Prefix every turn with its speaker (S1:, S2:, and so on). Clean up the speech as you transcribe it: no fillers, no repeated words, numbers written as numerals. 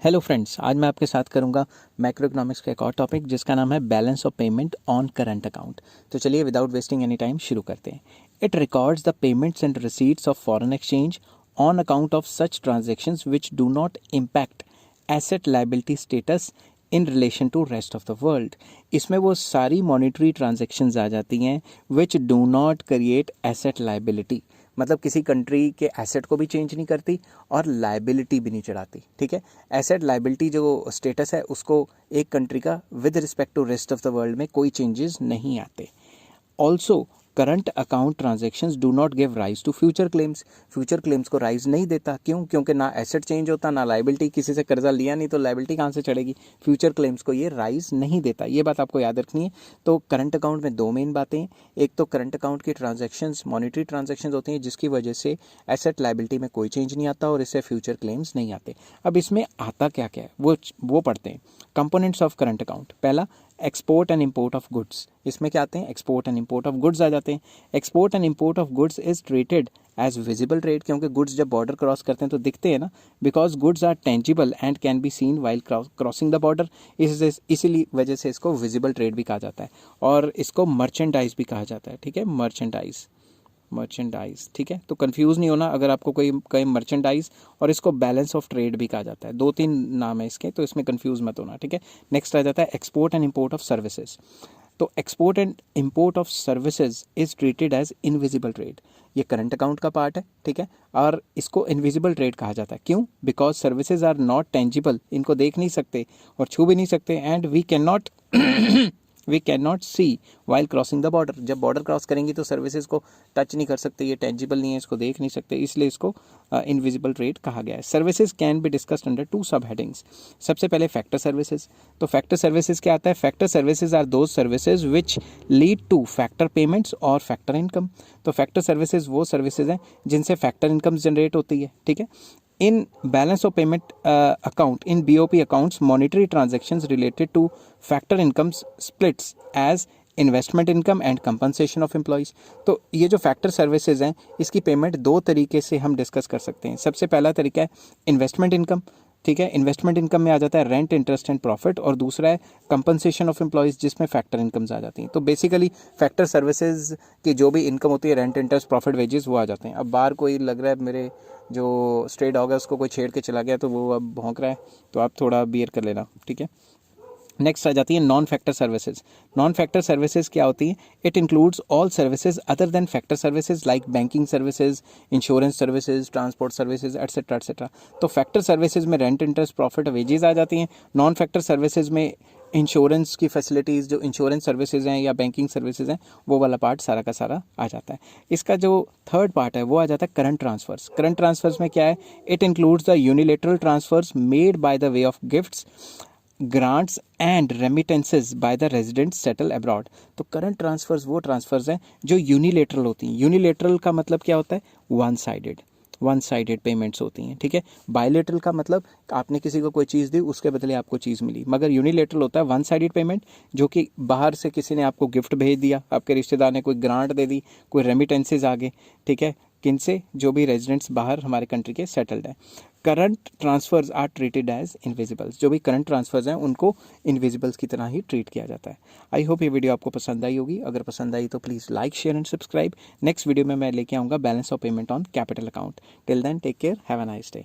S1: Hello friends, आज मैं आपके साथ करूंगा मैक्रो इकोनॉमिक्स का एक और टॉपिक जिसका नाम है balance of payment on current account. तो चलिए विदाउट वेस्टिंग एनी टाइम शुरू करते हैं। It records the payments and receipts of foreign exchange on account of such transactions which do not impact asset liability status in relation to rest of the world. इसमें वो सारी monetary transactions आ जाती हैं which do not create asset liability, मतलब किसी country के asset को भी चेंज नहीं करती और लाइबिलिटी भी नहीं चढ़ाती। ठीक है, एसेट लाइबिलिटी जो स्टेटस है उसको एक कंट्री का with respect to rest of the world में कोई चेंजेस नहीं आते। Also current account transactions do not give rise to future claims. Future claims को राइज नहीं देता। क्यों? क्योंकि ना एसेट चेंज होता ना लाइबिलिटी। किसी से कर्जा लिया नहीं तो लाइबिलिटी कहाँ से चढ़ेगी? फ्यूचर क्लेम्स को ये राइज नहीं देता। ये बात आपको याद रखनी है। तो करंट अकाउंट में दो मेन बातें हैं। एक तो करंट अकाउंट की ट्रांजेक्शन्स मॉनिटरी ट्रांजेक्शन्स होती हैं जिसकी वजह से एसेट लाइबिलिटी में कोई चेंज नहीं आता और इससे फ्यूचर क्लेम्स नहीं आते। अब इसमें आता क्या क्या है वो पढ़ते हैं। कंपोनेंट्स ऑफ करंट अकाउंट, पहला export and import of goods. इसमें क्या आते हैं? Export and import of goods आ जाते हैं। Export and import of goods is treated as visible trade, क्योंकि गुड्स जब बॉर्डर क्रॉस करते हैं तो दिखते हैं ना, because goods are tangible and can be seen while crossing the border. इसीलिए वजह से इसको विजिबल ट्रेड भी कहा जाता है और इसको मर्चेंडाइज भी कहा जाता है। ठीक है, मर्चेंडाइज। ठीक है, तो कंफ्यूज नहीं होना अगर आपको कोई कहे मर्चेंडाइज, और इसको बैलेंस ऑफ ट्रेड भी कहा जाता है। दो तीन नाम है इसके, तो इसमें कंफ्यूज मत होना। ठीक है, नेक्स्ट आ जाता है export and import of services. तो export and import of services is treated as invisible trade. ये करंट अकाउंट का पार्ट है। ठीक है, और इसको इनविजिबल ट्रेड कहा जाता है। क्यों? Because services are not tangible, इनको देख नहीं सकते और छू भी नहीं सकते, and we can not see while crossing the border. जब बॉर्डर क्रॉस करेंगी तो सर्विसेज को टच नहीं कर सकते, ये टेंजिबल नहीं है, इसको देख नहीं सकते, इसलिए इसको इनविजिबल ट्रेड कहा गया है। Services can be discussed under two sub headings. सबसे पहले फैक्टर सर्विसेज। तो फैक्टर सर्विसेज क्या आता है? Factor services are those services which lead to factor payments और फैक्टर इनकम। तो फैक्टर सर्विसेज वो सर्विसेज हैं जिनसे फैक्टर इनकम जनरेट होती है। ठीक है, in balance of payment account in BOP accounts monetary transactions related to factor incomes splits as investment income and compensation of employees. तो ये जो फैक्टर सर्विसेज हैं इसकी पेमेंट दो तरीके से हम डिस्कस कर सकते हैं। सबसे पहला तरीका है इन्वेस्टमेंट इनकम। ठीक है, इन्वेस्टमेंट इनकम में आ जाता है रेंट, इंटरेस्ट एंड प्रॉफिट, और दूसरा है कंपनसेशन ऑफ एम्प्लॉयज़ जिसमें फैक्टर इनकम्स आ जाती हैं। तो बेसिकली फैक्टर सर्विसेज की जो भी इनकम होती है, रेंट, इंटरेस्ट, प्रॉफिट, वेजेस, वो आ जाते हैं। अब बाहर कोई लग रहा है मेरे जो स्ट्रे डॉग है उसको कोई छेड़ के चला गया तो वो अब भौंक रहा है, तो आप थोड़ा बियर कर लेना। ठीक है, नेक्स्ट आ जाती है non factor services. Non factor services क्या होती है? It includes all services other than factor services like banking services, insurance services, transport services, etcetera etcetera. तो फैक्टर सर्विसेज में रेंट, इंटरेस्ट, प्रॉफिट, वेजेस आ जाती हैं। नॉन फैक्टर सर्विसेज में insurance की facilities, जो इंश्योरेंस सर्विसेज हैं या बैंकिंग सर्विसेज हैं, वो वाला पार्ट सारा का सारा आ जाता है। इसका जो थर्ड पार्ट है वो आ जाता है करंट ट्रांसफर्स। करंट ट्रांसफर्स में क्या है? It includes the unilateral transfers made by the way of gifts, grants and remittances by the resident settle abroad. तो करंट ट्रांसफर्स वो ट्रांसफर्स हैं जो यूनिलेटरल होती हैं। यूनिलेटरल का मतलब क्या होता है? वन साइडेड पेमेंट्स होती हैं। ठीक है, बायलेटरल का मतलब आपने किसी को कोई चीज़ दी, उसके बदले आपको चीज़ मिली। मगर यूनिलेटरल होता है वन साइडेड पेमेंट, जो कि बाहर से किसी ने आपको गिफ्ट भेज दिया, आपके रिश्तेदार ने कोई ग्रांट दे दी, कोई रेमिटेंसेज आ गए। ठीक है, किनसे? जो भी रेजिडेंट्स बाहर हमारे कंट्री के सेटल्ड हैं। Current transfers are treated as invisibles. जो भी करंट ट्रांसफर्स हैं उनको इनविजिबल्स की तरह ही ट्रीट किया जाता है। आई होप ये वीडियो आपको पसंद आई होगी। अगर पसंद आई तो please like, share and subscribe. Next video में मैं लेके आऊँगा balance of payment on capital account. Till then take care, have a nice day.